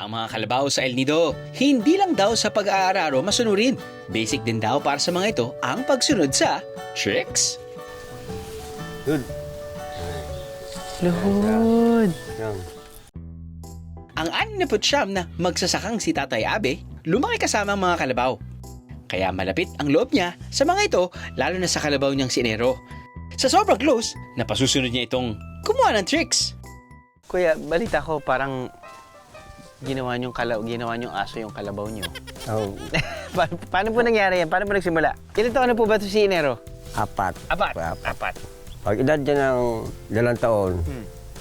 Ang mga kalabaw sa El Nido, hindi lang daw sa pag-aararo masunurin. Basic din daw para sa mga ito ang pagsunod sa tricks. Good. Luhod. Yan. Ang 69 na magsasakang si Tatay Abe, lumaki kasama ang mga kalabaw. Kaya malapit ang loob niya sa mga ito, lalo na sa kalabaw niyang si Enero. Sa sobrang close, napasusunod niya itong kumuha ng tricks. Kuya, balita ko parang ginawa niyong aso yung kalabaw niyo. Oh, Paano po nangyari yan? Paano po nagsimula? Ilan taon na po ba ito si Enero? apat. Apat. Pag edad niya ng 2 taon,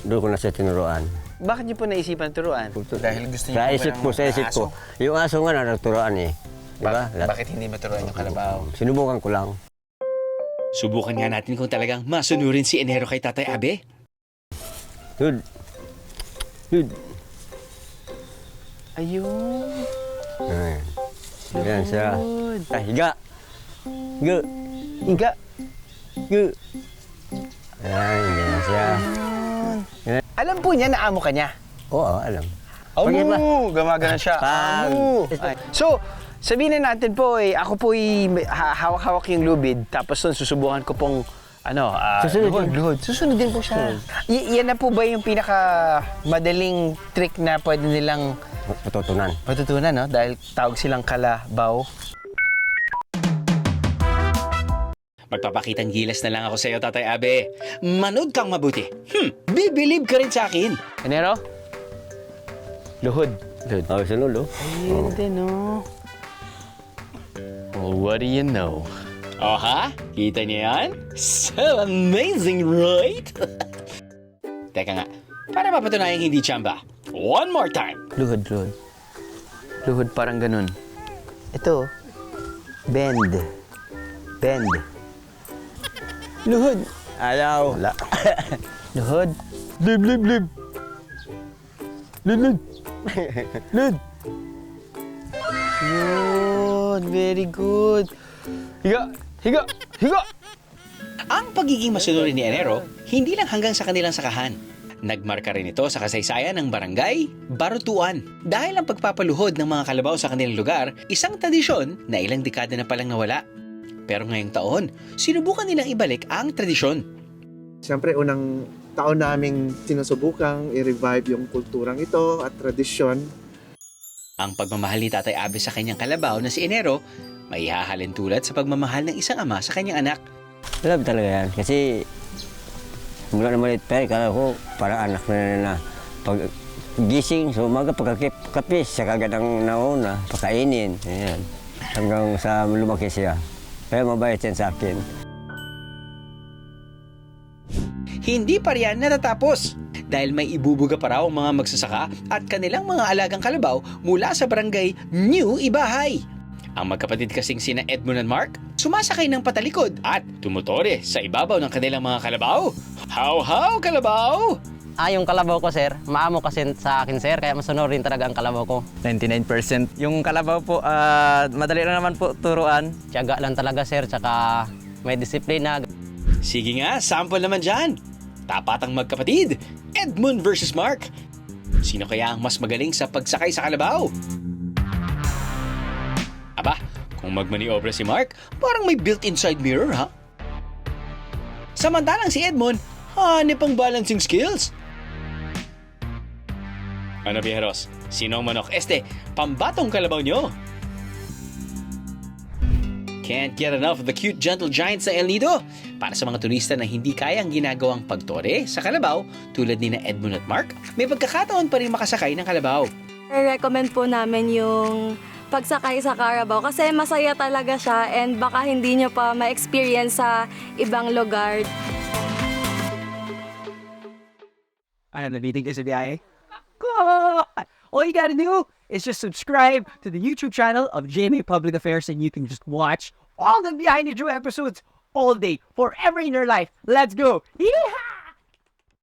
doon ko na siya tinuruan. Bakit niyo po naisipan turuan? Dahil gusto niyo Sa isip ko. Yung aso nga na nagturuan eh. Diba? Bakit hindi maturuan yung kalabaw? Sinubukan ko lang. Subukan nga natin kung talagang masunurin si Enero kay Tatay Abe. Good. Good. Ayun. Ayan. Yan siya. Luhod. Higa. Higa. Higa. Higa. Ayan, yan siya. Alam po niya na amo ka niya. Oo, alam. Amo! Gumagana siya. Pag- Amo! Ay. So, sabihin na natin po ako po hawak-hawak yung lubid, tapos nun susubukan ko pong luhod. Susunod din po siya. Yan na po ba yung pinaka madaling trick na pwede nilang matutunan, no? Dahil tawag silang kalabaw. Magpapakitang gilas na lang ako sa iyo, Tatay Abe. Manood kang mabuti. Bibilib ka rin sa akin. Enero? Luhod. Oh, sunod, oh. Ayun din, no? Well, what do you know? Oh ha? Kita niyo yan? So amazing, right? Teka nga, para mapatunayang hindi tsamba. One more time. Luhod. Luhod parang ganun. Ito, bend. Luhod. Ayaw. Wala. Luhod. Lib. Lid. Yun, very good. Higa. Ang pagiging masunurin ni Enero, hindi lang hanggang sa kanilang sakahan. Nagmarka rin ito sa kasaysayan ng barangay, Barutuan. Dahil ang pagpapaluhod ng mga kalabaw sa kanilang lugar, isang tradisyon na ilang dekada na palang nawala. Pero ngayong taon, sinubukan nilang ibalik ang tradisyon. Siyempre, unang taon naming sinusubukang i-revive yung kulturang ito at tradisyon. Ang pagmamahal ni Tatay Abe sa kanyang kalabaw na si Enero, may hahalin tulad sa pagmamahal ng isang ama sa kanyang anak. Love talaga yan. Kasi mula na maliit pa, kala ko parang anak na pag gising, so umaga pagkakapis, siya kagad ang nauna, pakainin. Ayan. Hanggang sa lumaki siya. Kaya mabait yan sa akin. Hindi pa riyan natatapos dahil may ibubuga pa raw ang mga magsasaka at kanilang mga alagang kalabaw mula sa barangay New Ibahay. Ang magkapatid kasing sina Edmund and Mark, sumasakay ng patalikod at tumutore sa ibabaw ng kanilang mga kalabaw. How, kalabaw! Yung kalabaw ko, sir, maamo kasi sa akin, sir, kaya masunurin talaga ang kalabaw ko. 99%. Yung kalabaw po, madali lang naman po turuan. Tiyaga lang talaga, sir, tsaka may disiplina. Sige nga, sample naman dyan. Tapatang magkapatid, Edmund versus Mark. Sino kaya ang mas magaling sa pagsakay sa kalabaw? Aba, kung magmaniobra si Mark, parang may built-in side mirror, ha? Samantalang si Edmund, hanip ang balancing skills. Ano, Bieros? Sino ang manok? Pambatong kalabaw nyo. Can't get enough of the cute gentle giants sa El Nido. Para sa mga turista na hindi kayang ginagawang pagtore sa kalabaw, tulad ni na Edmund at Mark, may pagkakataon pa rin makasakay ng kalabaw. Recommend po namin yung pagsakay sa Carabao kasi masaya talaga siya and baka hindi nyo pa ma-experience sa ibang lugar. Ano, nabiting ka sa biyahe? Cool! All you gotta do is just subscribe to the YouTube channel of GMA Public Affairs and you can just watch all the Behind the Drew episodes all day, forever in your life. Let's go! Yeehaw!